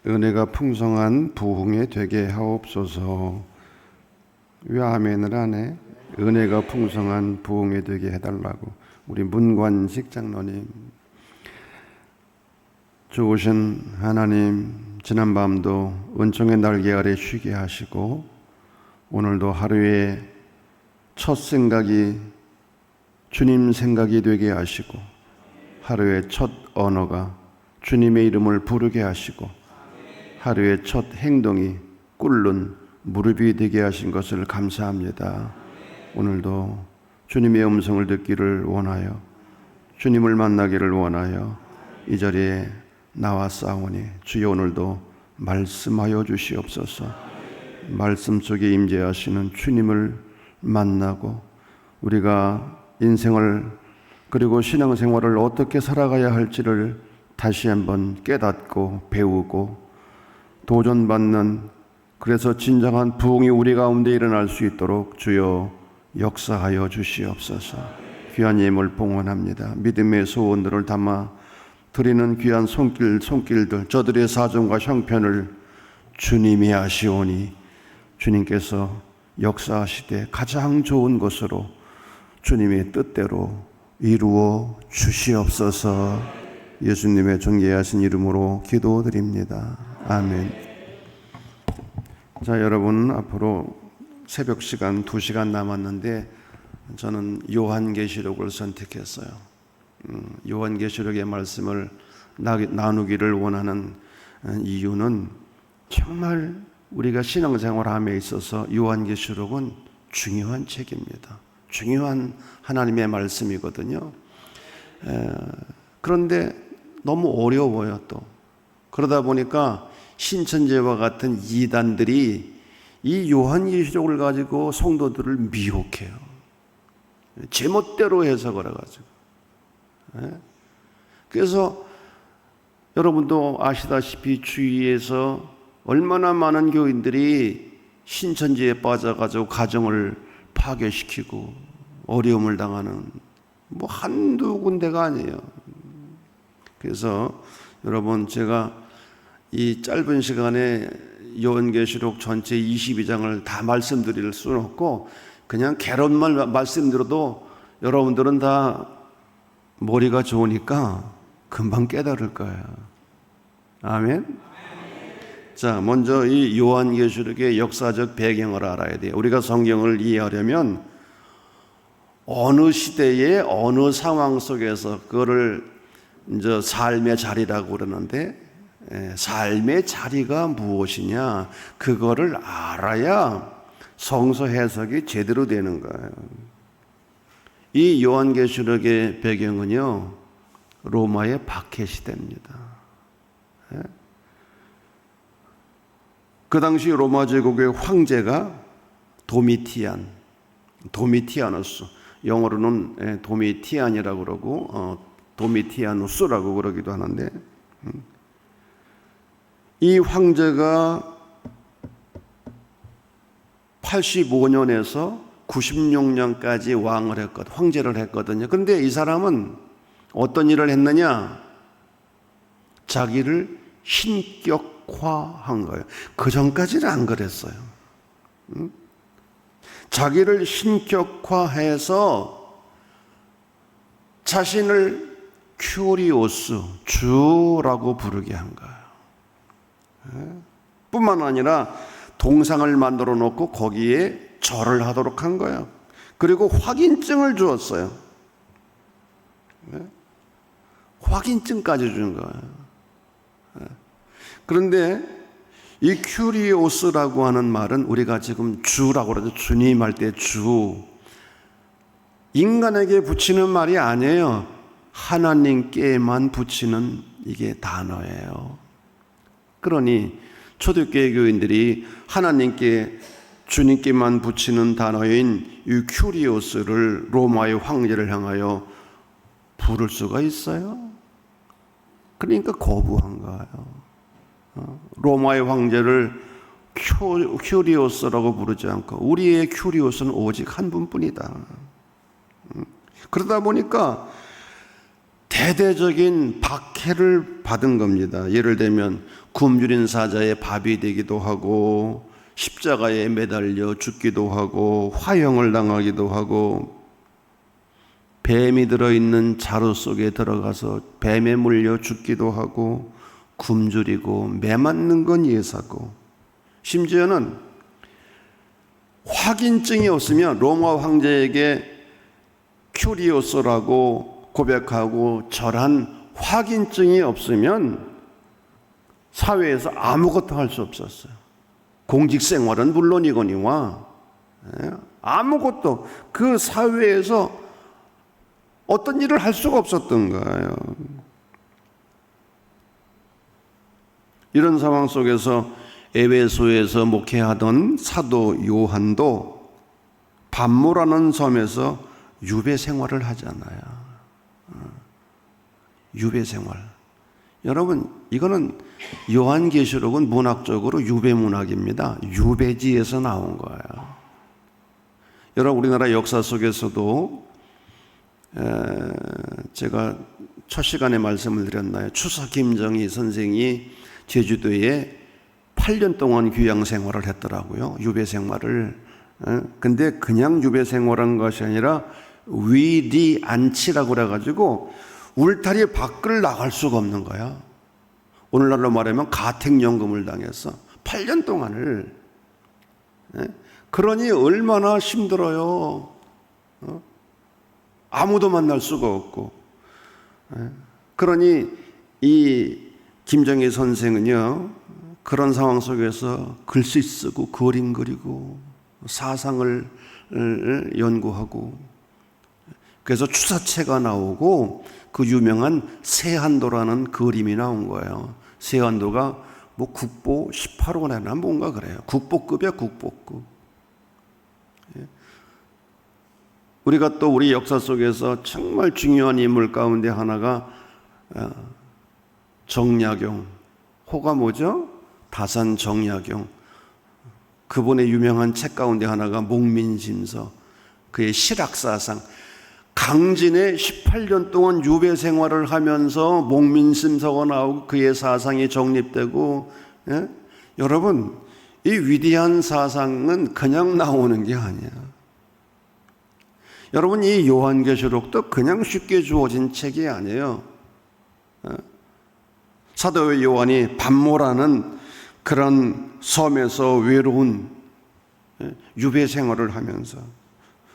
은혜가 풍성한 부흥에 되게 하옵소서. 왜 아멘을 안 해? 은혜가 풍성한 부흥에 되게 해달라고. 우리 문관식 장로님, 좋으신 하나님, 지난밤도 은총의 날개 아래 쉬게 하시고 오늘도 하루의 첫 생각이 주님 생각이 되게 하시고 하루의 첫 언어가 주님의 이름을 부르게 하시고 하루의 첫 행동이 꿇는 무릎이 되게 하신 것을 감사합니다. 오늘도 주님의 음성을 듣기를 원하여 주님을 만나기를 원하여 이 자리에 나왔사오니 주여 오늘도 말씀하여 주시옵소서. 말씀 속에 임재하시는 주님을 만나고 우리가 인생을 그리고 신앙생활을 어떻게 살아가야 할지를 다시 한번 깨닫고 배우고 도전받는, 그래서 진정한 부흥이 우리 가운데 일어날 수 있도록 주여 역사하여 주시옵소서. 귀한 예물 봉헌합니다. 믿음의 소원들을 담아 드리는 귀한 손길들, 저들의 사정과 형편을 주님이 아시오니 주님께서 역사하시되 가장 좋은 것으로 주님의 뜻대로 이루어 주시옵소서. 예수님의 존귀하신 이름으로 기도드립니다. 아멘. 자, 여러분, 앞으로 새벽 시간 2시간 남았는데 저는 요한계시록을 선택했어요. 요한계시록의 말씀을 나누기를 원하는 이유는 정말 우리가 신앙생활함에 있어서 요한계시록은 중요한 책입니다. 중요한 하나님의 말씀이거든요. 그런데 너무 어려워요. 또 그러다 보니까 신천지와 같은 이단들이 이 요한계시록을 가지고 성도들을 미혹해요. 제멋대로 해석을 해가지고. 그래서 여러분도 아시다시피 주위에서 얼마나 많은 교인들이 신천지에 빠져가지고 가정을 파괴시키고 어려움을 당하는 한두 군데가 아니에요. 그래서 여러분, 제가 이 짧은 시간에 요한계시록 전체 22장을 다 말씀드릴 수는 없고 그냥 개론만 말씀드려도 여러분들은 다 머리가 좋으니까 금방 깨달을 거예요. 아멘. 자, 먼저 이 요한계시록의 역사적 배경을 알아야 돼요. 우리가 성경을 이해하려면 어느 시대의 어느 상황 속에서 그거를 이제 삶의 자리라고 그러는데, 삶의 자리가 무엇이냐, 그거를 알아야 성서 해석이 제대로 되는 거예요. 이 요한계시록의 배경은요, 로마의 박해 시대입니다. 그 당시 로마 제국의 황제가 도미티아누스, 영어로는 도미티안이라고 그러고 도미티아누스라고 그러기도 하는데, 이 황제가 85년에서 96년까지 황제를 했거든요. 그런데 이 사람은 어떤 일을 했느냐? 자기를 신격화한 거예요. 그 전까지는 안 그랬어요. 자기를 신격화해서 자신을 큐리오스, 주라고 부르게 한 거예요. 뿐만 아니라 동상을 만들어 놓고 거기에 절을 하도록 한 거예요. 그리고 확인증을 주었어요. 확인증까지 준 거예요. 그런데 이 큐리오스라고 하는 말은 우리가 지금 주라고 그러죠. 주님 할 때 주. 인간에게 붙이는 말이 아니에요. 하나님께만 붙이는 이게 단어예요. 그러니 초대교회 교인들이 하나님께, 주님께만 붙이는 단어인 이 큐리오스를 로마의 황제를 향하여 부를 수가 있어요? 그러니까 거부한 거예요. 로마의 황제를 큐리오스라고 부르지 않고 우리의 큐리오스는 오직 한 분뿐이다. 그러다 보니까 대대적인 박해를 받은 겁니다. 예를 들면 굶주린 사자의 밥이 되기도 하고, 십자가에 매달려 죽기도 하고, 화형을 당하기도 하고, 뱀이 들어있는 자루 속에 들어가서 뱀에 물려 죽기도 하고, 굶주리고 매 맞는 건 예사고, 심지어는 확인증이 없으면 로마 황제에게 큐리오스라고 고백하고 절한 확인증이 없으면 사회에서 아무것도 할 수 없었어요. 공직 생활은 물론이거니와 아무것도 그 사회에서 어떤 일을 할 수가 없었던 거예요. 이런 상황 속에서 에베소에서 목회하던 사도 요한도 반모라는 섬에서 유배 생활을 하잖아요. 유배 생활. 여러분, 이거는 요한계시록은 문학적으로 유배 문학입니다. 유배지에서 나온 거예요. 여러분, 우리나라 역사 속에서도 제가 첫 시간에 말씀을 드렸나요? 추사 김정희 선생이 제주도에 8년 동안 귀양 생활을 했더라고요. 유배 생활을. 근데 그냥 유배 생활한 것이 아니라 위리 안치라고 그래가지고 울타리 밖을 나갈 수가 없는 거야. 오늘날로 말하면 가택연금을 당해서 8년 동안을. 그러니 얼마나 힘들어요. 아무도 만날 수가 없고. 그러니 이 김정희 선생은요, 그런 상황 속에서 글씨 쓰고 그림 그리고 사상을 연구하고, 그래서 추사체가 나오고 그 유명한 세한도라는 그림이 나온 거예요. 세한도가 뭐 국보 18호나 뭔가 그래요. 국보급이야, 국보급. 우리가 또 우리 역사 속에서 정말 중요한 인물 가운데 하나가 정약용, 호가 뭐죠? 다산 정약용. 그분의 유명한 책 가운데 하나가 목민심서, 그의 실학사상. 강진에 18년 동안 유배 생활을 하면서 목민심서가 나오고 그의 사상이 정립되고, 여러분, 이 위대한 사상은 그냥 나오는 게 아니야. 여러분, 이 요한계시록도 그냥 쉽게 주어진 책이 아니에요. 사도 요한이 반모라는 그런 섬에서 외로운 유배 생활을 하면서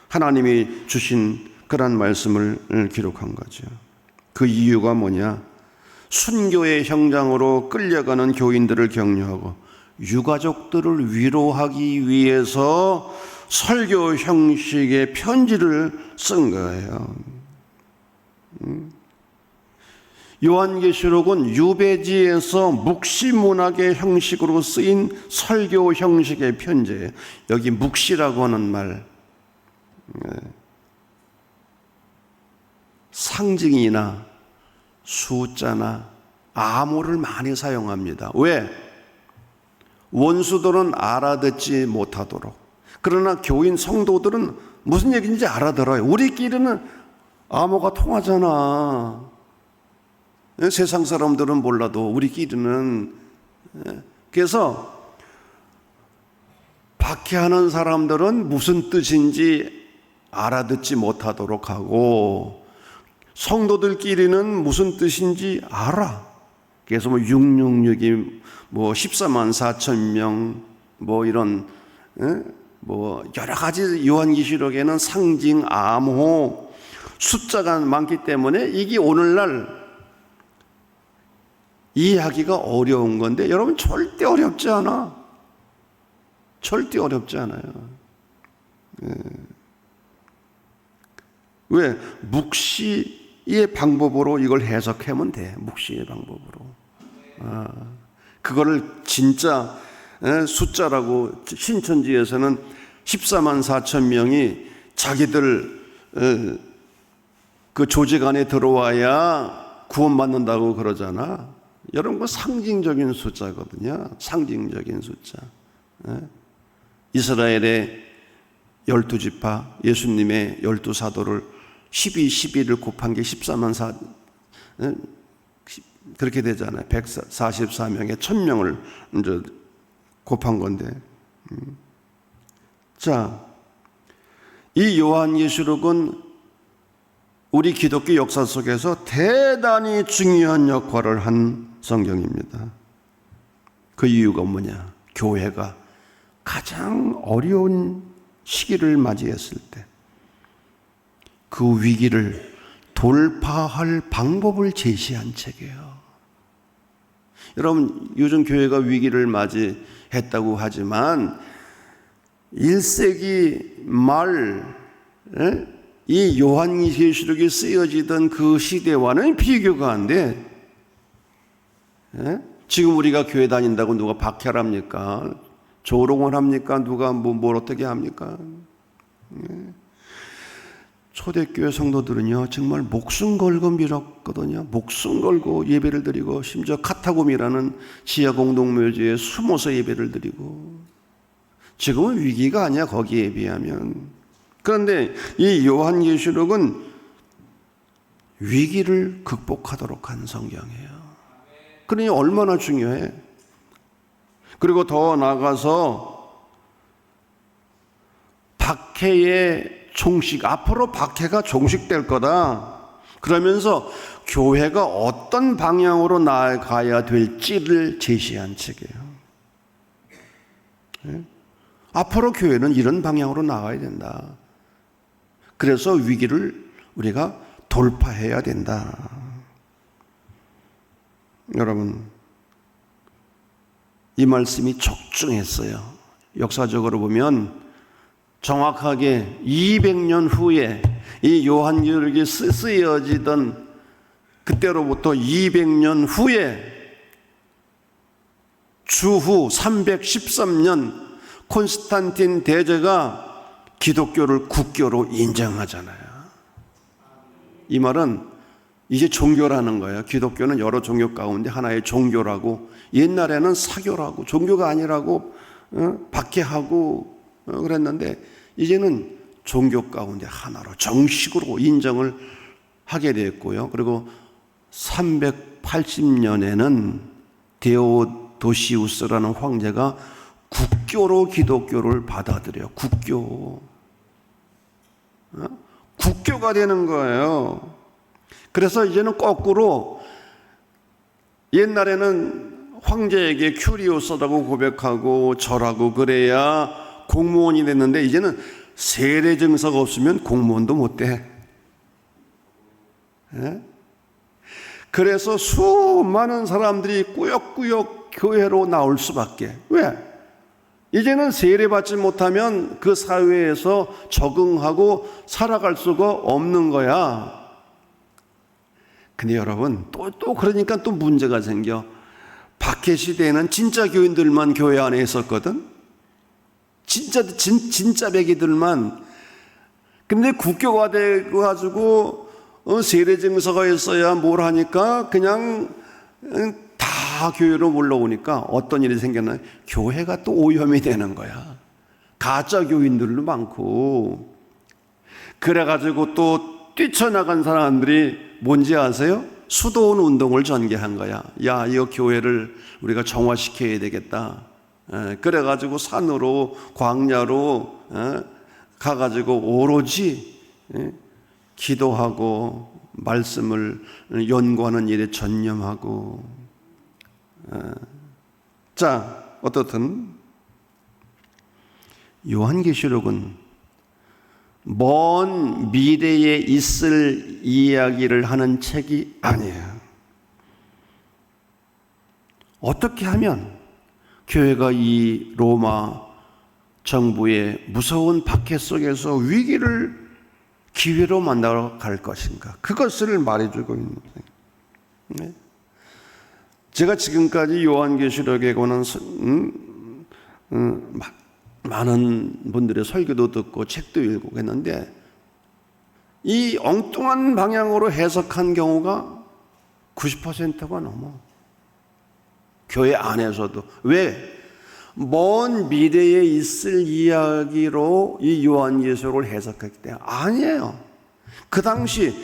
하나님이 주신 그런 말씀을 기록한 거죠. 그 이유가 뭐냐? 순교의 형장으로 끌려가는 교인들을 격려하고 유가족들을 위로하기 위해서 설교 형식의 편지를 쓴 거예요. 요한계시록은 유배지에서 묵시문학의 형식으로 쓰인 설교 형식의 편지예요. 여기 묵시라고 하는 말, 상징이나 숫자나 암호를 많이 사용합니다. 왜? 원수들은 알아듣지 못하도록. 그러나 교인 성도들은 무슨 얘기인지 알아들어요. 우리끼리는 암호가 통하잖아. 세상 사람들은 몰라도 우리끼리는. 그래서 박해하는 사람들은 무슨 뜻인지 알아듣지 못하도록 하고, 성도들끼리는 무슨 뜻인지 알아. 그래서 뭐 666이 뭐 14만 4천 명 뭐 이런 뭐 여러 가지 요한계시록에는 상징, 암호, 숫자가 많기 때문에 이게 오늘날 이해하기가 어려운 건데, 여러분 절대 어렵지 않아. 절대 어렵지 않아요. 왜? 묵시의 방법으로 이걸 해석하면 돼. 묵시의 방법으로. 그거를 진짜 숫자라고, 신천지에서는 14만 4천 명이 자기들 그 조직 안에 들어와야 구원받는다고 그러잖아. 여러분, 그 상징적인 숫자거든요. 상징적인 숫자. 이스라엘의 12지파, 예수님의 12사도를 12, 12를 곱한 게 14만 그렇게 되잖아요. 144명에 1000명을 이제 곱한 건데. 자, 이 요한계시록은 우리 기독교 역사 속에서 대단히 중요한 역할을 한 성경입니다. 그 이유가 뭐냐? 교회가 가장 어려운 시기를 맞이했을 때 그 위기를 돌파할 방법을 제시한 책이에요. 여러분, 요즘 교회가 위기를 맞이했다고 하지만 1세기 말 이 요한계시록이 쓰여지던 그 시대와는 비교가 안 돼. 지금 우리가 교회 다닌다고 누가 박해랍니까? 조롱을 합니까? 누가 뭘 어떻게 합니까? 초대교회 성도들은요, 정말 목숨 걸고 밀었거든요. 목숨 걸고 예배를 드리고, 심지어 카타콤이라는 지하 공동묘지에 숨어서 예배를 드리고. 지금은 위기가 아니야, 거기에 비하면. 그런데 이 요한계시록은 위기를 극복하도록 한 성경이에요. 그러니 얼마나 중요해. 그리고 더 나아가서 박해의 종식, 앞으로 박해가 종식될 거다. 그러면서 교회가 어떤 방향으로 나아가야 될지를 제시한 책이에요. 앞으로 교회는 이런 방향으로 나가야 된다. 그래서 위기를 우리가 돌파해야 된다. 여러분, 이 말씀이 적중했어요. 역사적으로 보면 정확하게 200년 후에 이 요한계시록이 쓰여지던 그때로부터 200년 후에 주후 313년 콘스탄틴 대제가 기독교를 국교로 인정하잖아요. 이 말은 이제 종교라는 거예요. 기독교는 여러 종교 가운데 하나의 종교라고, 옛날에는 사교라고, 종교가 아니라고 박해하고 그랬는데 이제는 종교 가운데 하나로 정식으로 인정을 하게 됐고요. 그리고 380년에는 데오도시우스라는 황제가 국교로 기독교를 받아들여요. 국교가 되는 거예요. 그래서 이제는 거꾸로, 옛날에는 황제에게 큐리오스라고 고백하고 절하고 그래야 공무원이 됐는데 이제는 세례 증서가 없으면 공무원도 못 돼. 그래서 수많은 사람들이 꾸역꾸역 교회로 나올 수밖에. 왜? 이제는 세례받지 못하면 그 사회에서 적응하고 살아갈 수가 없는 거야. 근데 여러분, 또 그러니까 또 문제가 생겨. 박해 시대에는 진짜 교인들만 교회 안에 있었거든. 진짜 배기들만. 근데 국교가 돼가지고 세례 증서가 있어야 뭘 하니까 그냥 다 교회로 몰려오니까 어떤 일이 생겼나요? 교회가 또 오염이 되는 거야. 가짜 교인들도 많고. 그래가지고 또 뛰쳐나간 사람들이 뭔지 아세요? 수도원 운동을 전개한 거야. 야, 이 교회를 우리가 정화시켜야 되겠다. 그래가지고 산으로, 광야로 가가지고 오로지 기도하고 말씀을 연구하는 일에 전념하고. 자, 어떻든 요한계시록은 먼 미래에 있을 이야기를 하는 책이 아니에요. 어떻게 하면 교회가 이 로마 정부의 무서운 박해 속에서 위기를 기회로 만들어 갈 것인가, 그것을 말해주고 있는 거예요. 제가 지금까지 요한계시록에 관한 많은 분들의 설교도 듣고 책도 읽고 했는데 이 엉뚱한 방향으로 해석한 경우가 90%가 넘어. 교회 안에서도. 왜? 먼 미래에 있을 이야기로 이 요한계시록을 해석했기 때문에. 아니에요. 그 당시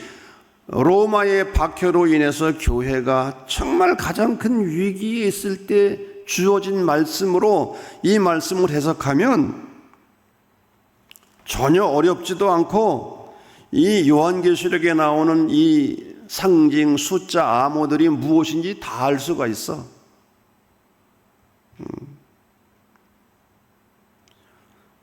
로마의 박해로 인해서 교회가 정말 가장 큰 위기에 있을 때 주어진 말씀으로 이 말씀을 해석하면 전혀 어렵지도 않고 이 요한계시록에 나오는 이 상징, 숫자, 암호들이 무엇인지 다 알 수가 있어.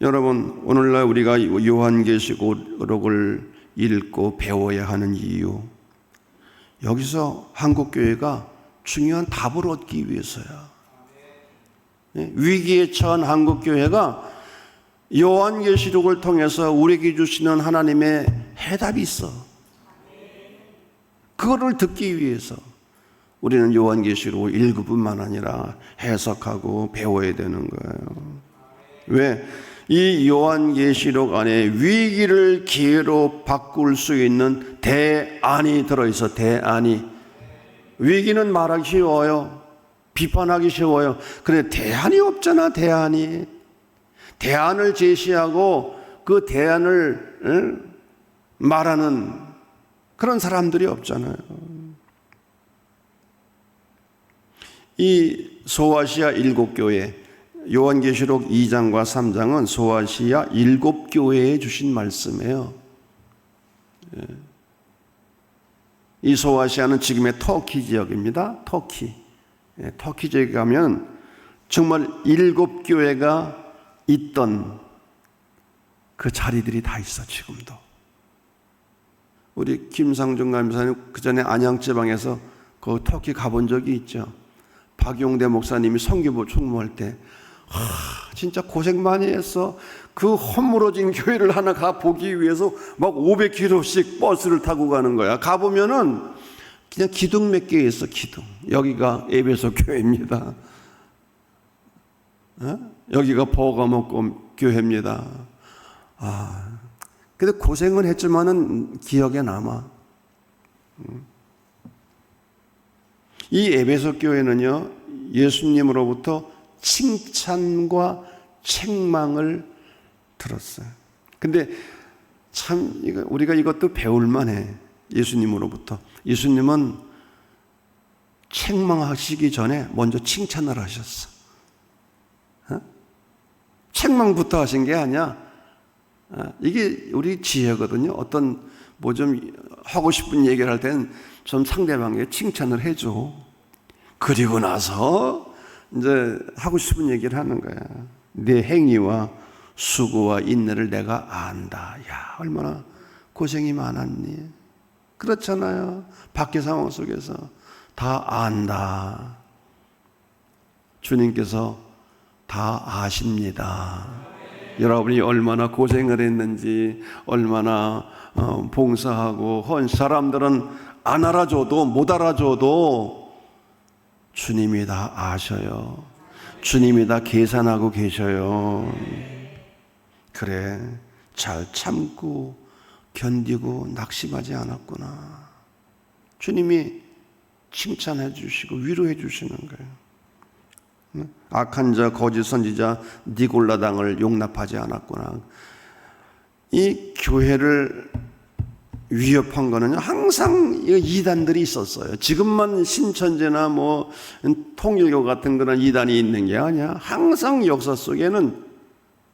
여러분, 오늘날 우리가 요한계시록을 읽고 배워야 하는 이유, 여기서 한국교회가 중요한 답을 얻기 위해서야. 위기에 처한 한국교회가 요한계시록을 통해서 우리에게 주시는 하나님의 해답이 있어. 그거를 듣기 위해서 우리는 요한계시록을 읽을뿐만 아니라 해석하고 배워야 되는 거예요. 왜? 이 요한계시록 안에 위기를 기회로 바꿀 수 있는 대안이 들어있어. 대안이. 위기는 말하기 쉬워요. 비판하기 쉬워요. 그런데 대안이 없잖아. 대안이. 대안을 제시하고 그 대안을 말하는 그런 사람들이 없잖아요. 이 소아시아 7교회, 요한계시록 2장과 3장은 소아시아 7교회에 주신 말씀이에요. 이 소아시아는 지금의 터키 지역입니다. 터키. 터키 지역에 가면 정말 7교회가 있던 그 자리들이 다 있어. 지금도. 우리 김상중 감사님 그 전에 안양지방에서 그 터키 가본 적이 있죠. 박용대 목사님이 선교부 총무할 때 진짜 고생 많이 했어. 그 허물어진 교회를 하나 가보기 위해서 막 500km씩 버스를 타고 가는 거야. 가보면은 그냥 기둥 몇 개 있어. 기둥. 여기가 에베소 교회입니다. 여기가 버가모 교회입니다. 근데 고생은 했지만은 기억에 남아. 이 에베소 교회는요, 예수님으로부터 칭찬과 책망을 들었어요. 근데 참 우리가 이것도 배울만해. 예수님으로부터. 예수님은 책망하시기 전에 먼저 칭찬을 하셨어. 책망부터 하신 게 아니야. 이게 우리 지혜거든요. 어떤 뭐 좀 하고 싶은 얘기를 할 때는 좀 상대방에게 칭찬을 해줘. 그리고 나서 이제 하고 싶은 얘기를 하는 거야. 내 행위와 수고와 인내를 내가 안다. 야, 얼마나 고생이 많았니? 그렇잖아요. 밖의 상황 속에서 다 안다. 주님께서 다 아십니다. 여러분이 얼마나 고생을 했는지, 얼마나 봉사하고 사람들은 안 알아줘도 못 알아줘도 주님이 다 아셔요. 주님이 다 계산하고 계셔요. 그래, 잘 참고 견디고 낙심하지 않았구나. 주님이 칭찬해 주시고 위로해 주시는 거예요. 악한 자, 거짓 선지자 니골라당을 용납하지 않았구나. 이 교회를 위협한 거는 항상 이단들이 있었어요. 지금만 신천지나 뭐 통일교 같은 그런 이단이 있는 게 아니야. 항상 역사 속에는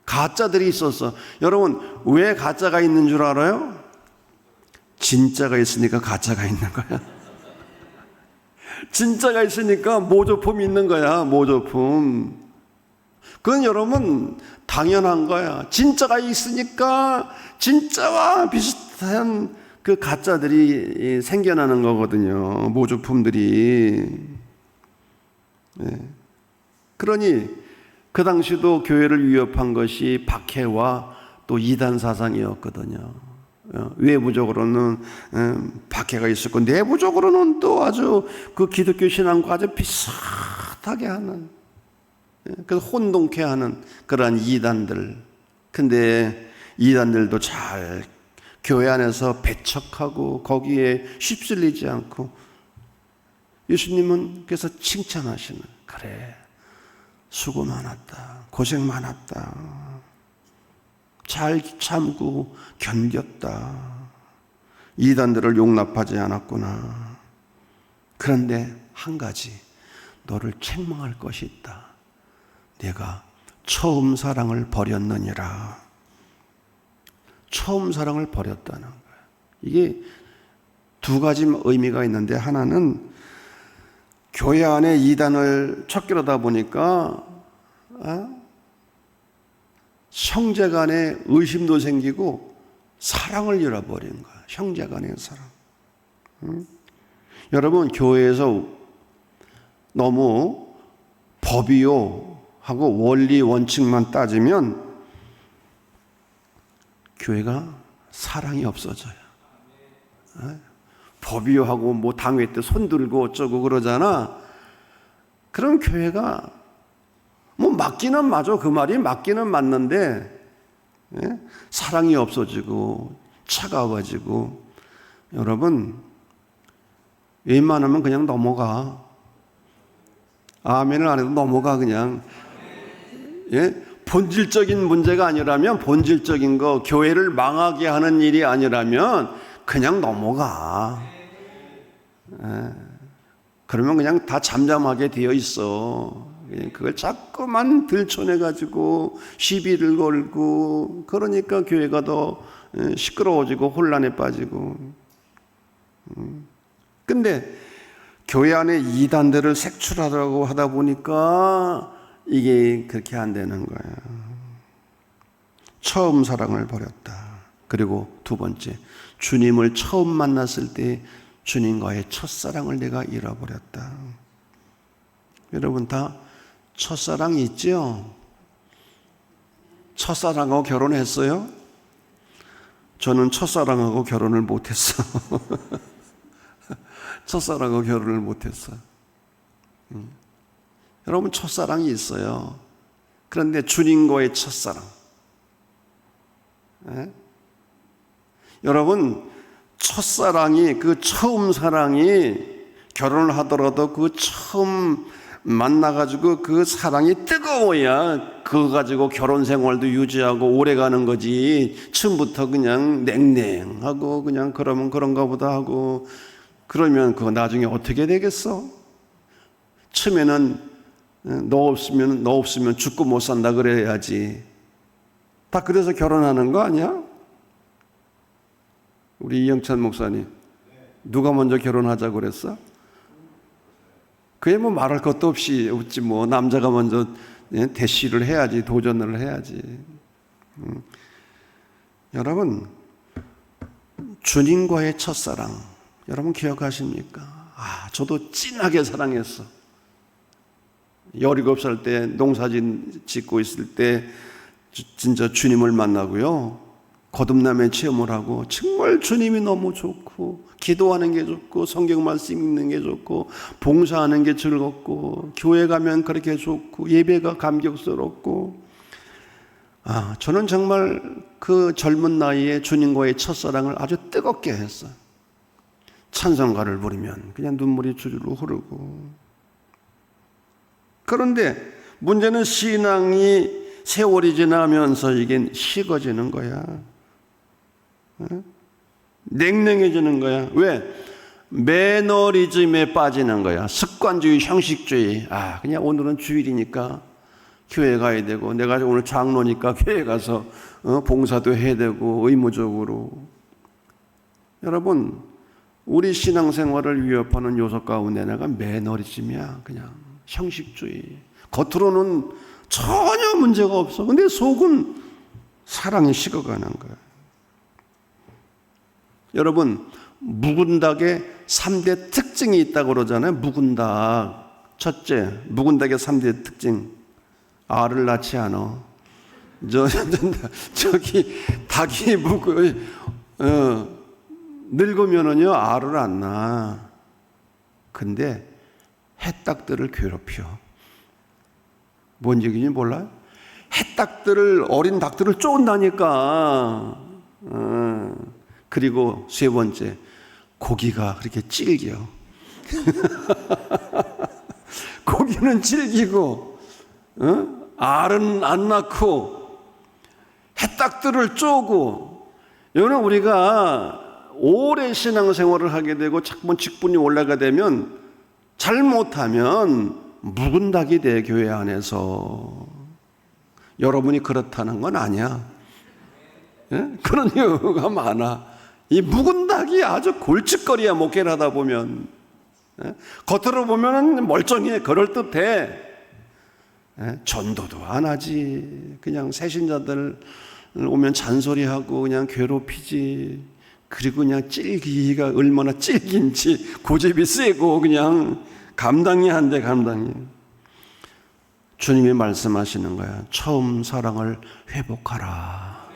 가짜들이 있었어. 여러분, 왜 가짜가 있는 줄 알아요? 진짜가 있으니까 가짜가 있는 거야. 진짜가 있으니까 모조품이 있는 거야. 모조품. 그건 여러분 당연한 거야. 진짜가 있으니까 진짜와 비슷한 그 가짜들이 생겨나는 거거든요. 모조품들이. 네. 그러니 그 당시도 교회를 위협한 것이 박해와 또 이단 사상이었거든요. 외부적으로는 박해가 있었고 내부적으로는 또 아주 그 기독교 신앙과 아주 비슷하게 하는, 그래서 혼동케 하는 그러한 이단들. 근데 이단들도 잘 교회 안에서 배척하고 거기에 휩쓸리지 않고 예수님은 그래서 칭찬하시는, 그래, 수고 많았다, 고생 많았다, 잘 참고 견뎠다. 이단들을 용납하지 않았구나. 그런데 한 가지, 너를 책망할 것이 있다. 내가 처음 사랑을 버렸느니라. 처음 사랑을 버렸다는 거예요. 이게 두 가지 의미가 있는데, 하나는 교회 안에 이단을 척결하다 보니까 형제 간에 의심도 생기고 사랑을 잃어버린 거야. 형제 간의 사랑. 여러분, 교회에서 너무 법이요 하고 원리 원칙만 따지면 교회가 사랑이 없어져요. 법이요 하고 뭐 당회 때 손 들고 어쩌고 그러잖아. 그럼 교회가 뭐 맞기는 맞아. 그 말이 맞기는 맞는데 사랑이 없어지고 차가워지고. 여러분, 웬만하면 그냥 넘어가. 아멘을 안 해도 넘어가 그냥. 본질적인 문제가 아니라면, 본질적인 거, 교회를 망하게 하는 일이 아니라면 그냥 넘어가. 그러면 그냥 다 잠잠하게 되어 있어. 그걸 자꾸만 들춰내가지고 시비를 걸고, 그러니까 교회가 더 시끄러워지고 혼란에 빠지고. 근데 교회 안에 이단들을 색출하려고 하다 보니까 이게 그렇게 안 되는 거예요. 처음 사랑을 버렸다. 그리고 두 번째, 주님을 처음 만났을 때 주님과의 첫사랑을 내가 잃어버렸다. 여러분 다 첫사랑이 있죠? 첫사랑하고 결혼했어요? 저는 첫사랑하고 결혼을 못했어. 첫사랑하고 결혼을 못했어. 여러분, 첫사랑이 있어요. 그런데 주님과의 첫사랑. 여러분, 첫사랑이, 그 처음 사랑이 결혼을 하더라도 그 처음 만나가지고 그 사랑이 뜨거워야 그거 가지고 결혼 생활도 유지하고 오래 가는 거지. 처음부터 그냥 냉랭하고 그냥 그러면 그런가 보다 하고 그러면 그거 나중에 어떻게 되겠어? 처음에는 너 없으면 죽고 못 산다 그래야지. 다 그래서 결혼하는 거 아니야? 우리 이영찬 목사님, 누가 먼저 결혼하자고 그랬어? 그게 뭐 말할 것도 없이 뭐 남자가 먼저 대시를 해야지, 도전을 해야지. 여러분, 주님과의 첫사랑, 여러분 기억하십니까? 저도 진하게 사랑했어. 17살 때 농사진 짓고 있을 때 진짜 주님을 만나고요. 거듭남의 체험을 하고 정말 주님이 너무 좋고, 기도하는 게 좋고, 성경 말씀 읽는 게 좋고, 봉사하는 게 즐겁고, 교회 가면 그렇게 좋고, 예배가 감격스럽고. 저는 정말 그 젊은 나이에 주님과의 첫사랑을 아주 뜨겁게 했어요. 찬송가를 부르면 그냥 눈물이 주르르 흐르고. 그런데 문제는 신앙이 세월이 지나면서 이게 식어지는 거야. 냉랭해지는 거야. 왜? 매너리즘에 빠지는 거야. 습관주의, 형식주의. 그냥 오늘은 주일이니까 교회 가야 되고, 내가 오늘 장로니까 교회 가서 봉사도 해야 되고, 의무적으로. 여러분, 우리 신앙생활을 위협하는 요소 가운데 하나가 매너리즘이야. 그냥 형식주의. 겉으로는 전혀 문제가 없어. 근데 속은 사랑이 식어가는 거야. 여러분, 묵은 닭의 3대 특징이 있다고 그러잖아요. 묵은 닭. 첫째, 묵은 닭의 3대 특징. 알을 낳지 않아. 저기 닭이 늙으면은요 알을 안 낳아. 근데 햇닭들을 괴롭혀. 뭔 얘기인지 몰라요? 햇닭들을, 어린 닭들을 쫓는다니까. 그리고 세 번째, 고기가 그렇게 질겨. 고기는 질기고, 알은 안 낳고, 햇닭들을 쪼고. 이거는 우리가 오래 신앙생활을 하게 되고 자꾸 직분이 올라가 되면 잘못하면 묵은 닭이 돼, 교회 안에서. 여러분이 그렇다는 건 아니야. 예? 그런 경우가 많아. 이 묵은 닭이 아주 골칫거리야, 목회를 하다 보면. 예? 겉으로 보면 멀쩡해, 그럴듯해. 예? 전도도 안 하지. 그냥 새신자들 오면 잔소리하고 그냥 괴롭히지. 그리고 그냥 찔기가 얼마나 찔긴지 고집이 세고 그냥 감당이 안 돼, 감당이. 주님이 말씀하시는 거야. 처음 사랑을 회복하라.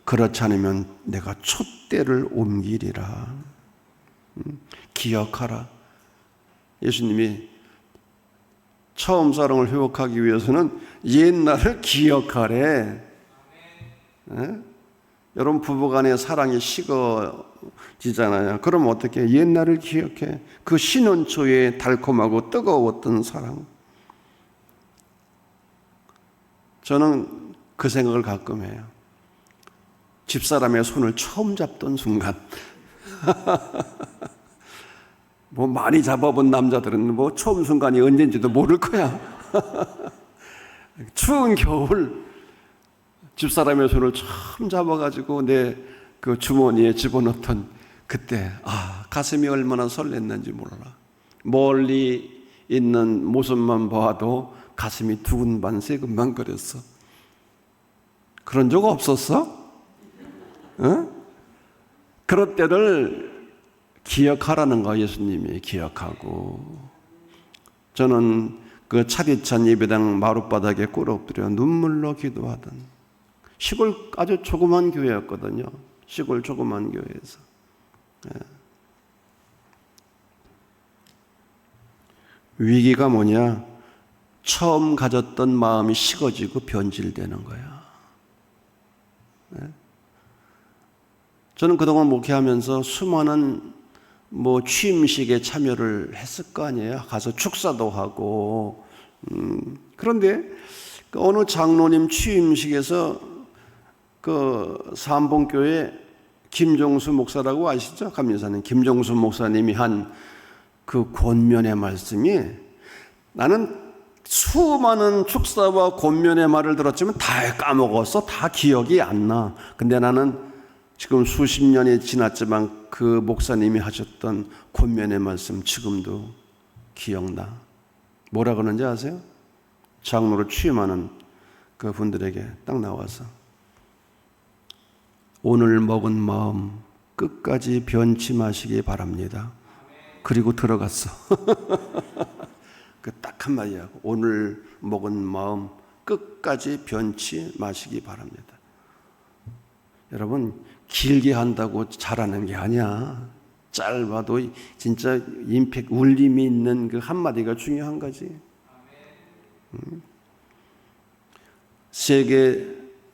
그렇지 않으면 내가 촛대를 옮기리라. 기억하라. 예수님이 처음 사랑을 회복하기 위해서는 옛날을 기억하래. 예? 여러분 부부간의 사랑이 식어지잖아요. 그럼 어떻게? 옛날을 기억해. 그 신혼 초에 달콤하고 뜨거웠던 사랑. 저는 그 생각을 가끔 해요. 집사람의 손을 처음 잡던 순간. 뭐 많이 잡아본 남자들은 뭐 처음 순간이 언젠지도 모를 거야. 추운 겨울 집사람의 손을 처음 잡아가지고 내 그 주머니에 집어넣던 그때, 가슴이 얼마나 설렜는지 몰라. 멀리 있는 모습만 봐도 가슴이 두근반 세근반거렸어. 그런 적 없었어? 어? 그럴 때를 기억하라는 거, 예수님이. 기억하고. 저는 그 차디찬 예배당 마룻바닥에 꿇어 엎드려 눈물로 기도하던 시골 아주 조그만 교회였거든요. 시골 조그만 교회에서. 위기가 뭐냐? 처음 가졌던 마음이 식어지고 변질되는 거야. 저는 그동안 목회하면서 수많은 취임식에 참여를 했을 거 아니에요. 가서 축사도 하고. 그런데 어느 장로님 취임식에서 그 삼봉교회 김종수 목사라고 아시죠? 감리사님 김종수 목사님이 한 그 권면의 말씀이, 나는 수많은 축사와 권면의 말을 들었지만 다 까먹었어. 다 기억이 안 나. 근데 나는 지금 수십 년이 지났지만 그 목사님이 하셨던 권면의 말씀 지금도 기억나. 뭐라 그러는지 아세요? 장로로 취임하는 그 분들에게 딱 나와서, 오늘 먹은 마음 끝까지 변치 마시기 바랍니다. 그리고 들어갔어. 그 딱 한마디 하고, 오늘 먹은 마음 끝까지 변치 마시기 바랍니다. 여러분, 길게 한다고 잘하는 게 아니야. 짧아도 진짜 임팩트, 울림이 있는 그 한마디가 중요한 거지. 세계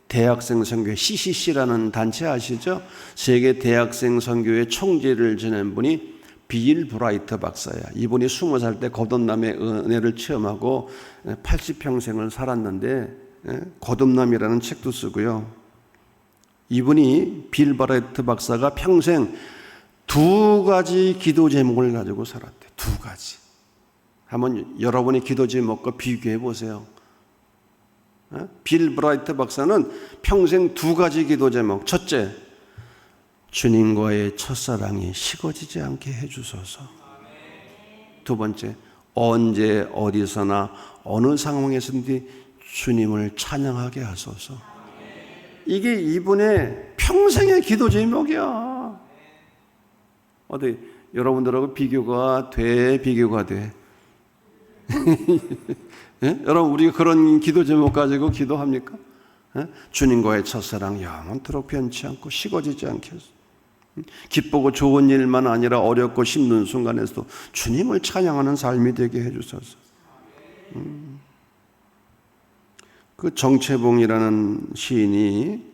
대학생 선교회 CCC라는 단체 아시죠? 세계 대학생 선교회 총재를 지낸 분이 빌 브라이트 박사야. 이분이 20살 때 거듭남의 은혜를 체험하고 80평생을 살았는데, 거듭남이라는 책도 쓰고요. 이분이 빌 브라이트 박사가 평생 2가지 기도 제목을 가지고 살았대. 2가지. 한번 여러분의 기도 제목과 비교해 보세요. 빌 브라이트 박사는 평생 2가지 기도 제목. 첫째, 주님과의 첫사랑이 식어지지 않게 해주소서. 두 번째, 언제 어디서나 어느 상황에서든지 주님을 찬양하게 하소서. 이게 이분의 평생의 기도 제목이야. 어디 여러분들하고 비교가 돼? 비교가 돼? 예? 여러분, 우리가 그런 기도 제목 가지고 기도합니까? 예? 주님과의 첫사랑 영원토록 변치 않고 식어지지 않게 해서, 기쁘고 좋은 일만 아니라 어렵고 힘든 순간에서도 주님을 찬양하는 삶이 되게 해주소서. 그 정채봉이라는 시인이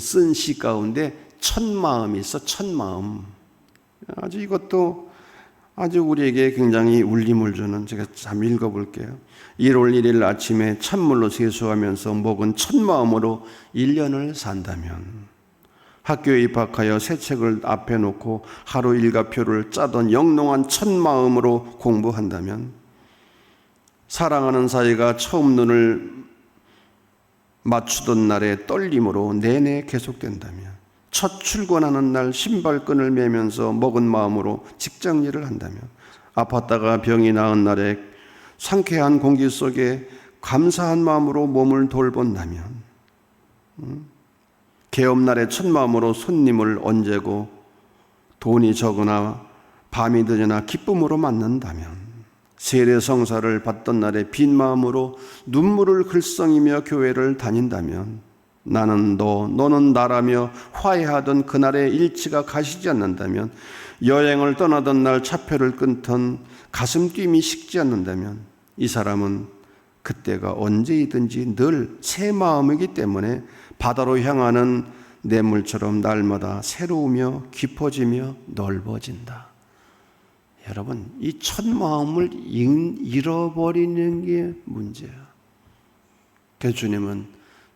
쓴 시 가운데 첫마음이 있어. 첫마음. 아주 이것도 아주 우리에게 굉장히 울림을 주는, 제가 잠 읽어볼게요. 1월 1일 아침에 찬물로 세수하면서 먹은 첫마음으로 1년을 산다면 학교에 입학하여 새 책을 앞에 놓고 하루 일과표를 짜던 영롱한 첫 마음으로 공부한다면, 사랑하는 사이가 처음 눈을 맞추던 날의 떨림으로 내내 계속된다면, 첫 출근하는 날 신발끈을 매면서 먹은 마음으로 직장 일을 한다면, 아팠다가 병이 나은 날에 상쾌한 공기 속에 감사한 마음으로 몸을 돌본다면, 개업날의 첫 마음으로 손님을 언제고 돈이 적으나 밤이 늦으나 기쁨으로 맞는다면, 세례성사를 받던 날에 빈 마음으로 눈물을 글썽이며 교회를 다닌다면, 나는 너, 너는 나라며 화해하던 그날의 일치가 가시지 않는다면, 여행을 떠나던 날 차표를 끊던 가슴 뛰임이 식지 않는다면, 이 사람은 그때가 언제이든지 늘 새 마음이기 때문에 바다로 향하는 냇물처럼 날마다 새로우며 깊어지며 넓어진다. 여러분, 이 첫 마음을 잃어버리는 게 문제야. 그래서 주님은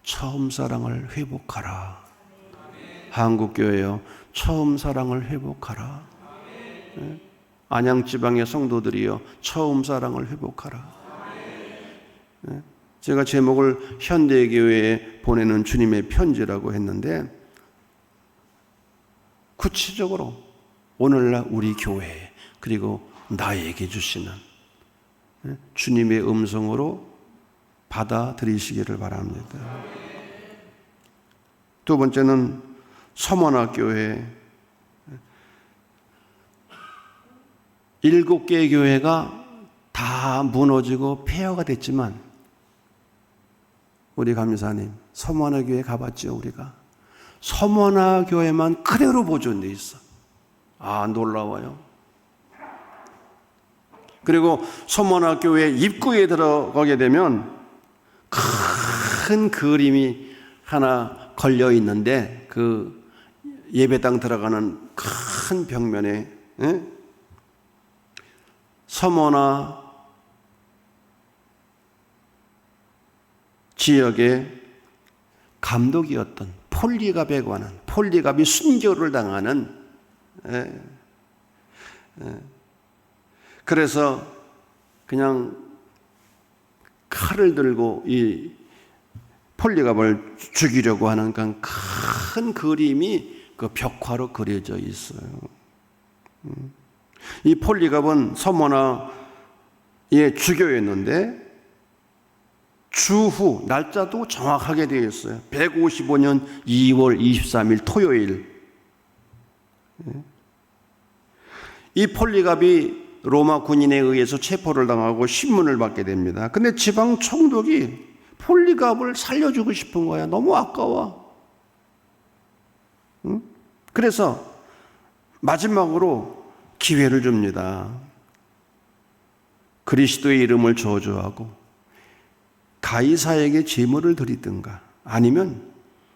처음 사랑을 회복하라. 한국교회요, 처음 사랑을 회복하라. 안양지방의 성도들이요, 처음 사랑을 회복하라. 제가 제목을 현대교회에 보내는 주님의 편지라고 했는데, 구체적으로 오늘날 우리 교회 그리고 나에게 주시는 주님의 음성으로 받아들이시기를 바랍니다. 두 번째는 서머나교회, 7개의 교회가 다 무너지고 폐허가 됐지만, 우리 감사님 서머나교회 가봤죠. 우리가 서머나교회만 그대로 보존돼 있어. 아, 놀라워요. 그리고 서머나교회 입구에 들어가게 되면 큰 그림이 하나 걸려 있는데, 그 예배당 들어가는 큰 벽면에 서머나 지역의 감독이었던 폴리갑에 관한, 폴리갑이 순교를 당하는, 그래서 그냥 칼을 들고 이 폴리갑을 죽이려고 하는 큰 그림이 그 벽화로 그려져 있어요. 이 폴리갑은 서머나의 주교였는데, 주후 날짜도 정확하게 되어 있어요. 155년 2월 23일 토요일. 이 폴리갑이 로마 군인에 의해서 체포를 당하고 신문을 받게 됩니다. 근데 지방 총독이 폴리갑을 살려주고 싶은 거야. 너무 아까워. 그래서 마지막으로 기회를 줍니다. 그리스도의 이름을 저주하고 가이사에게 제물을 드리든가 아니면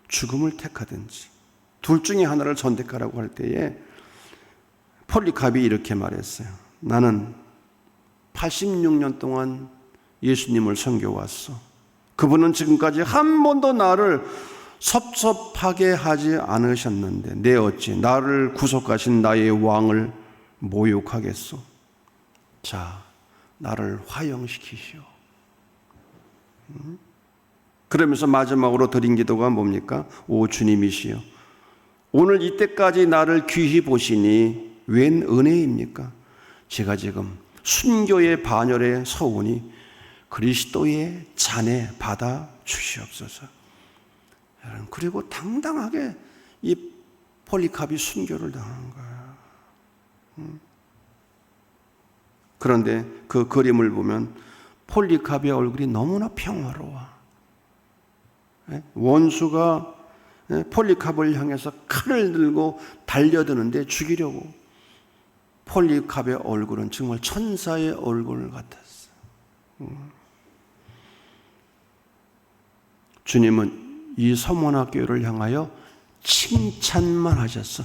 죽음을 택하든지 둘 중에 하나를 선택하라고 할 때에 폴리갑이 이렇게 말했어요. 나는 86년 동안 예수님을 섬겨왔어. 그분은 지금까지 한 번도 나를 섭섭하게 하지 않으셨는데 내 어찌 나를 구속하신 나의 왕을 모욕하겠소. 자, 나를 화형시키시오. 그러면서 마지막으로 드린 기도가 뭡니까? 오 주님이시여, 오늘 이때까지 나를 귀히 보시니 웬 은혜입니까? 제가 지금 순교의 반열에 서오니 그리스도의 잔에 받아 주시옵소서. 여러분, 그리고 당당하게 이 폴리갑이 순교를 당한 거야. 그런데 그 그림을 보면 폴리갑의 얼굴이 너무나 평화로워. 원수가 폴리갑을 향해서 칼을 들고 달려드는데 죽이려고. 폴리갑의 얼굴은 정말 천사의 얼굴 같았어. 주님은 이 서머나교회를 향하여 칭찬만 하셨어.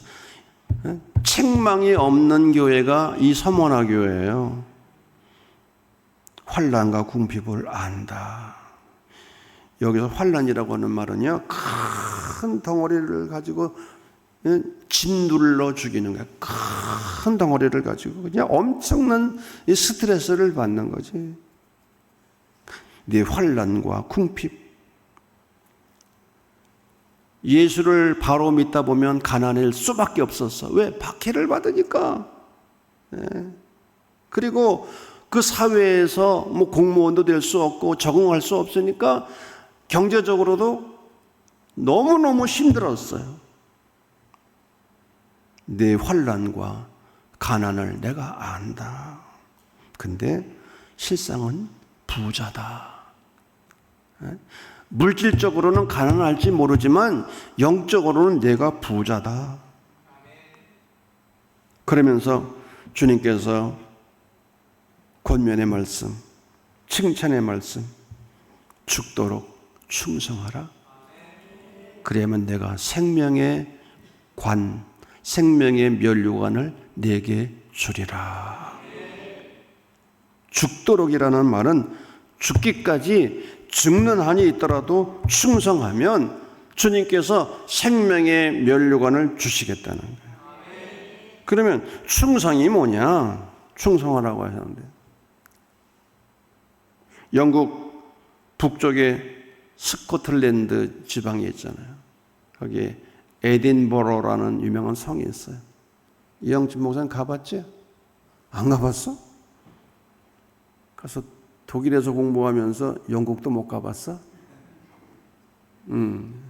책망이 없는 교회가 이 서머나교회예요. 환난과 궁핍을 안다. 여기서 환난이라고 하는 말은요, 큰 덩어리를 가지고 짓눌러 죽이는 거야. 큰 덩어리를 가지고 그냥 엄청난 이 스트레스를 받는 거지. 네 환난과 궁핍. 예수를 바로 믿다 보면 가난할 수밖에 없었어. 왜? 박해를 받으니까. 그리고 그 사회에서 뭐 공무원도 될 수 없고 적응할 수 없으니까 경제적으로도 너무너무 힘들었어요. 내 환난과 가난을 내가 안다. 근데 실상은 부자다. 물질적으로는 가난할지 모르지만 영적으로는 내가 부자다. 그러면서 주님께서 권면의 말씀, 칭찬의 말씀, 죽도록 충성하라. 그래야만 내가 생명의 관, 생명의 면류관을 내게 주리라. 죽도록이라는 말은 죽기까지 죽는 한이 있더라도 충성하면 주님께서 생명의 면류관을 주시겠다는 거예요. 그러면 충성이 뭐냐? 충성하라고 하셨는데, 영국 북쪽에 스코틀랜드 지방에 있잖아요. 거기에 에딘버러라는 유명한 성이 있어요. 이영진 목사님 가봤지? 안 가봤어? 가서 독일에서 공부하면서 영국도 못 가봤어?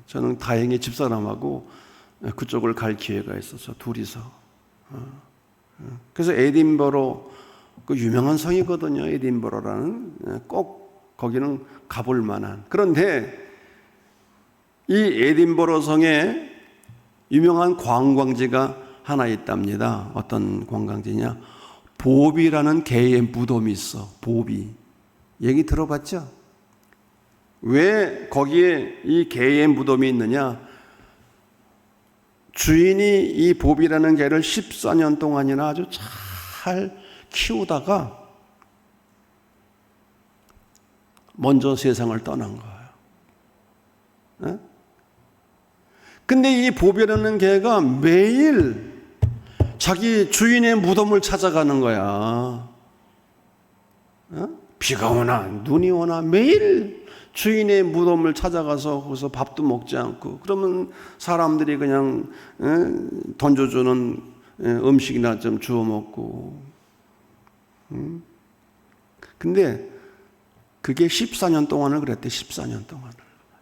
저는 다행히 집사람하고 그쪽을 갈 기회가 있어서 둘이서. 그래서 에딘버러, 그 유명한 성이거든요. 에딘버러라는. 꼭 거기는 가볼 만한. 그런데 이 에딘버러 성에 유명한 관광지가 하나 있답니다. 어떤 관광지냐? 보비라는 개의 무덤이 있어. 보비. 얘기 들어봤죠? 왜 거기에 이 개의 무덤이 있느냐? 주인이 이 보비라는 개를 14년 동안이나 아주 잘 키우다가 먼저 세상을 떠난 거예요. 근데 이 보비라는 개가 매일 자기 주인의 무덤을 찾아가는 거야. 비가 오나 눈이 오나 매일 주인의 무덤을 찾아가서 거기서 밥도 먹지 않고, 그러면 사람들이 그냥 던져주는 음식이나 좀 주워 먹고. 근데 그게 14년 동안을 그랬대. 14년 동안을.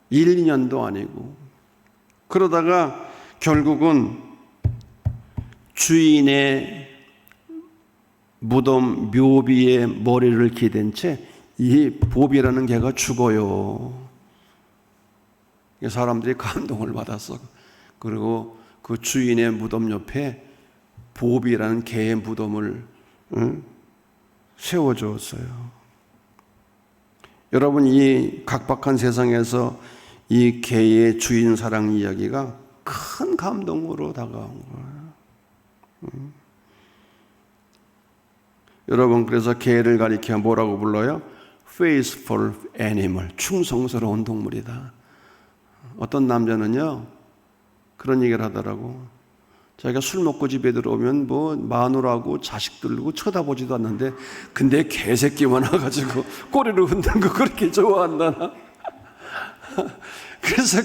1, 2년도 아니고. 그러다가 결국은 주인의 무덤 묘비에 머리를 기댄 채 이 보비라는 개가 죽어요. 사람들이 감동을 받았어. 그리고 그 주인의 무덤 옆에 보비라는 개의 무덤을 세워주었어요. 여러분, 이 각박한 세상에서 이 개의 주인 사랑 이야기가 큰 감동으로 다가온 거예요. 여러분, 그래서 개를 가리켜 뭐라고 불러요? Faithful animal, 충성스러운 동물이다. 어떤 남자는요 그런 얘기를 하더라고. 자기가 술 먹고 집에 들어오면 뭐 마누라하고 자식들고 쳐다보지도 않는데, 근데 개새끼만 와가지고 꼬리를 흔드는 거 그렇게 좋아한다나. 그래서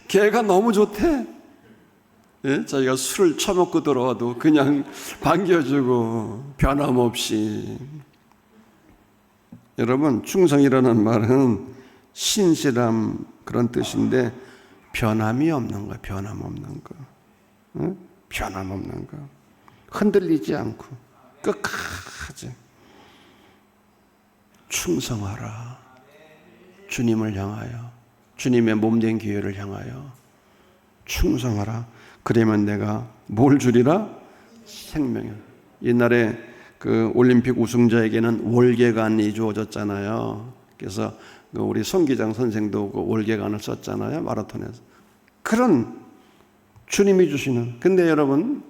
개가 너무 좋대. 예? 자기가 술을 처먹고 들어와도 그냥 반겨주고 변함없이. 여러분, 충성이라는 말은 신실함 그런 뜻인데 변함이 없는 거야. 변함없는 거. 응? 변함없는 거. 흔들리지 않고 끝까지 충성하라. 주님을 향하여, 주님의 몸된 교회를 향하여 충성하라. 그러면 내가 뭘 주리라? 생명을. 옛날에 그 올림픽 우승자에게는 월계관이 주어졌잖아요. 그래서 우리 손기장 선생도 그 월계관을 썼잖아요. 마라톤에서. 그런 주님이 주시는. 근데 여러분,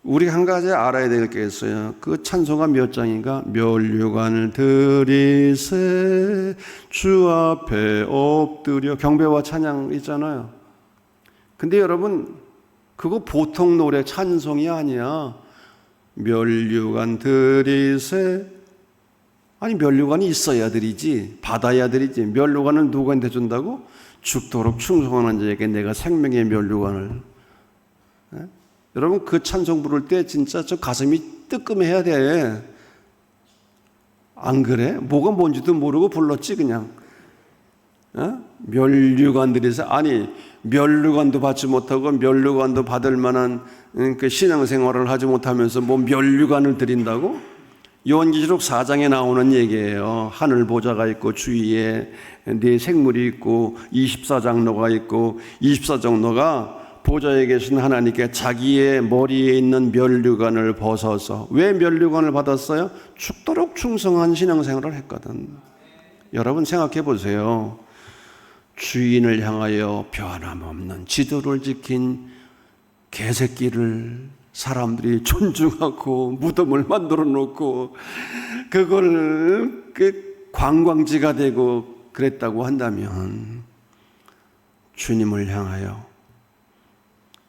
우리 한 가지 알아야 될 게 있어요. 그 찬송가 몇 장인가? 면류관을 들이세 주 앞에 엎드려, 경배와 찬양 있잖아요. 근데 여러분, 그거 보통 노래 찬송이 아니야. 면류관 드리세. 아니 면류관이 있어야 드리지, 받아야 드리지. 면류관을 누구한테 준다고? 죽도록 충성하는 자에게 내가 생명의 면류관을. 여러분 그 찬송 부를 때 진짜 저 가슴이 뜨끔해야 돼. 안 그래? 뭐가 뭔지도 모르고 불렀지 그냥. 면류관들이서 아니 면류관도 받지 못하고 면류관도 받을 만한 그 신앙생활을 하지 못하면서 뭐 면류관을 드린다고? 요한계시록 4장에 나오는 얘기예요. 하늘 보좌가 있고 주위에 네 생물이 있고 24장로가 있고 24장로가 보좌에 계신 하나님께 자기의 머리에 있는 면류관을 벗어서, 왜 면류관을 받았어요? 죽도록 충성한 신앙생활을 했거든. 여러분 생각해 보세요. 주인을 향하여 변함없는 지도를 지킨 개새끼를 사람들이 존중하고 무덤을 만들어 놓고 그걸 관광지가 되고 그랬다고 한다면, 주님을 향하여,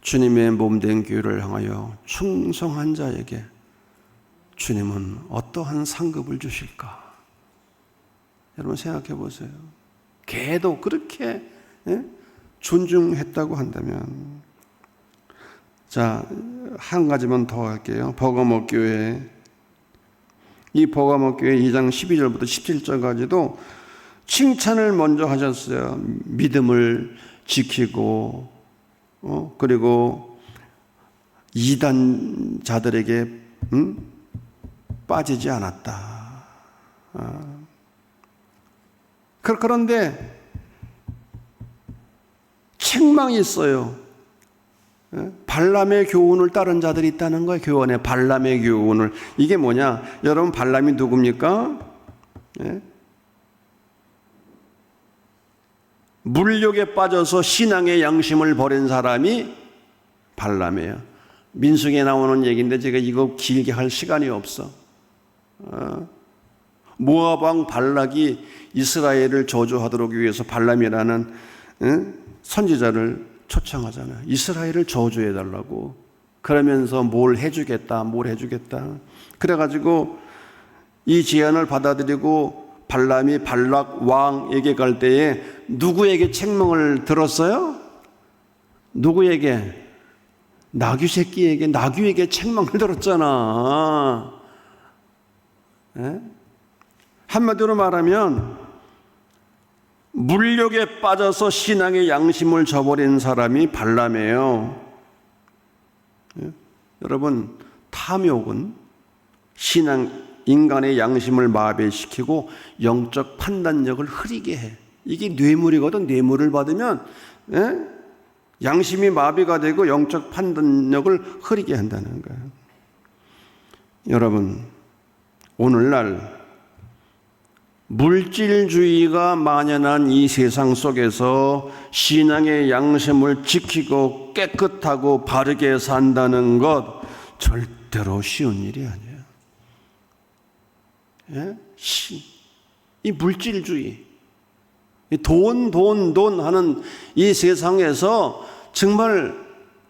주님의 몸된 교회를 향하여 충성한 자에게 주님은 어떠한 상급을 주실까? 여러분 생각해 보세요. 개도 그렇게 존중했다고 한다면. 자, 한 가지만 더 할게요. 버가모 교회. 이 버가모 교회 2장 12절부터 17절까지도 칭찬을 먼저 하셨어요. 믿음을 지키고, 그리고 이단자들에게 빠지지 않았다. 그런데 책망이 있어요. 발람의 교훈을 따른 자들이 있다는 거예요. 교훈에 발람의 교훈을. 이게 뭐냐? 여러분 발람이 누굽니까? 물욕에 빠져서 신앙의 양심을 버린 사람이 발람이에요. 민수기에 나오는 얘기인데 제가 이거 길게 할 시간이 없어. 모압 왕 발락이 이스라엘을 저주하도록 위해서 발람이라는 선지자를 초청하잖아요. 이스라엘을 저주해달라고. 그러면서 뭘 해주겠다. 그래가지고 이 제안을 받아들이고 발람이 발락 왕에게 갈 때에 누구에게 책망을 들었어요? 누구에게? 나귀 새끼에게, 나귀에게 책망을 들었잖아. 한마디로 말하면 물욕에 빠져서 신앙의 양심을 저버린 사람이 발람이에요. 여러분, 탐욕은 인간의 양심을 마비시키고 영적 판단력을 흐리게 해. 이게 뇌물이거든. 뇌물을 받으면 양심이 마비가 되고 영적 판단력을 흐리게 한다는 거예요. 여러분, 오늘날 물질주의가 만연한 이 세상 속에서 신앙의 양심을 지키고 깨끗하고 바르게 산다는 것 절대로 쉬운 일이 아니에요. 이 물질주의, 돈 하는 이 세상에서 정말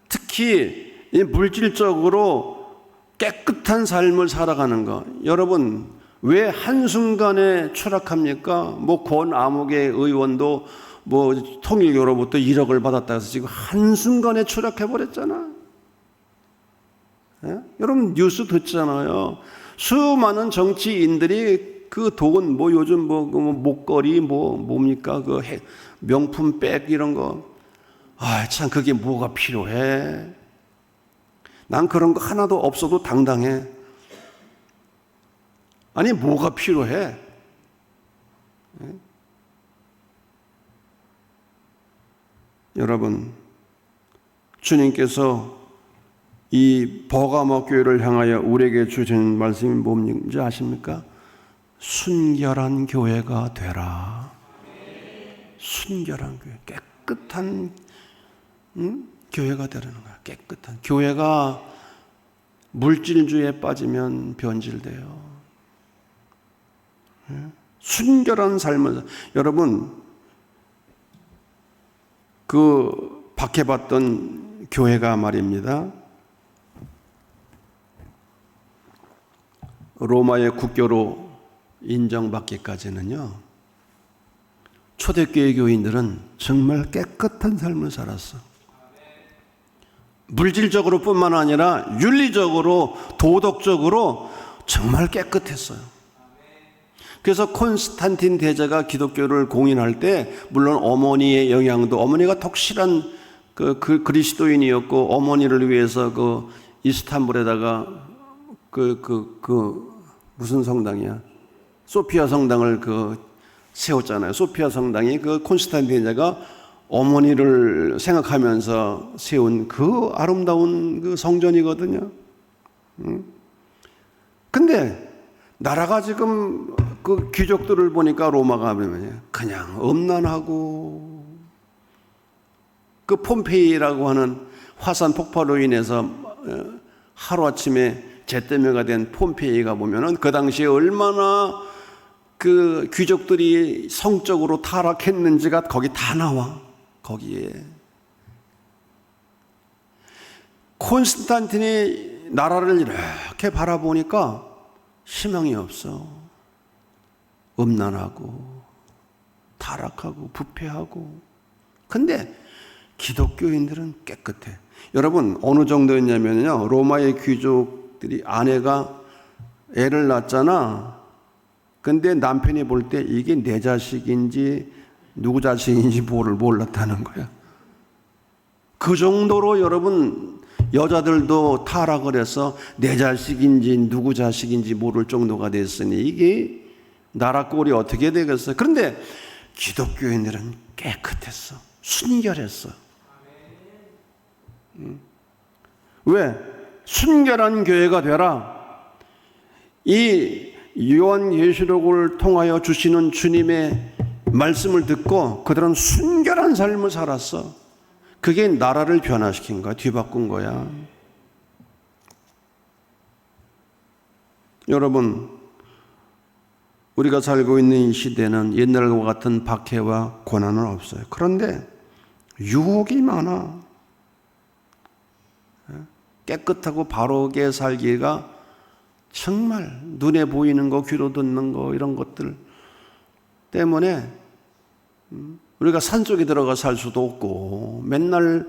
특히 이 물질적으로 깨끗한 삶을 살아가는 것, 여러분 왜 한순간에 추락합니까? 뭐 권아무개 의원도 뭐 통일교로부터 1억을 받았다 해서 지금 한순간에 추락해버렸잖아. 여러분 뉴스 듣잖아요. 수많은 정치인들이 그 돈, 뭐 요즘 뭐 목걸이 뭡니까? 그 명품 백 이런 거. 참 그게 뭐가 필요해? 난 그런 거 하나도 없어도 당당해. 아니 뭐가 필요해? 여러분, 주님께서 이 버가모 교회를 향하여 우리에게 주신 말씀이 뭔지 아십니까? 순결한 교회가 되라. 순결한 교회, 깨끗한 교회가 되라는 거야. 깨끗한 교회가 물질주의에 빠지면 변질돼요. 순결한 삶을. 여러분 그 박해받던 교회가 말입니다. 로마의 국교로 인정받기까지는요, 초대교회 교인들은 정말 깨끗한 삶을 살았어. 물질적으로 뿐만 아니라 윤리적으로, 도덕적으로 정말 깨끗했어요. 그래서 콘스탄틴 대제가 기독교를 공인할 때, 물론 어머니의 영향도, 어머니가 독실한 그리스도인이었고, 어머니를 위해서 이스탄불에다가 무슨 성당이야? 소피아 성당을 세웠잖아요. 소피아 성당이 콘스탄틴 대제가 어머니를 생각하면서 세운 그 아름다운 성전이거든요. 근데 나라가 지금 귀족들을 보니까 로마가 그냥 엄난하고, 폼페이라고 하는 화산 폭발로 인해서 하루아침에 잿더미가 된 폼페이가 보면은 그 당시에 얼마나 귀족들이 성적으로 타락했는지가 거기 다 나와. 거기에 콘스탄틴이 나라를 이렇게 바라보니까 희망이 없어. 음란하고 타락하고 부패하고. 근데 기독교인들은 깨끗해. 여러분, 어느 정도였냐면요, 로마의 귀족들이 아내가 애를 낳았잖아. 근데 남편이 볼 때 이게 내 자식인지 누구 자식인지 몰랐다는 거야. 그 정도로 여러분, 여자들도 타락을 해서 내 자식인지 누구 자식인지 모를 정도가 됐으니 이게 나라 꼴이 어떻게 되겠어요? 그런데 기독교인들은 깨끗했어. 순결했어. 왜? 순결한 교회가 되라. 이 요한계시록을 통하여 주시는 주님의 말씀을 듣고 그들은 순결한 삶을 살았어. 그게 나라를 변화시킨 거야. 뒤바꾼 거야. 여러분, 우리가 살고 있는 이 시대는 옛날과 같은 박해와 고난은 없어요. 그런데 유혹이 많아. 깨끗하고 바르게 살기가 정말 눈에 보이는 거, 귀로 듣는 거, 이런 것들 때문에 우리가 산속에 들어가 살 수도 없고, 맨날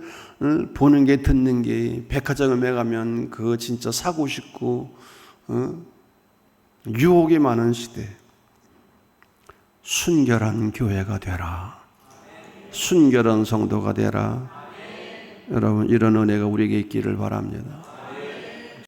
보는 게 듣는 게, 백화점에 가면 그거 진짜 사고 싶고, 유혹이 많은 시대. 순결한 교회가 되라. 순결한 성도가 되라. 여러분, 이런 은혜가 우리에게 있기를 바랍니다.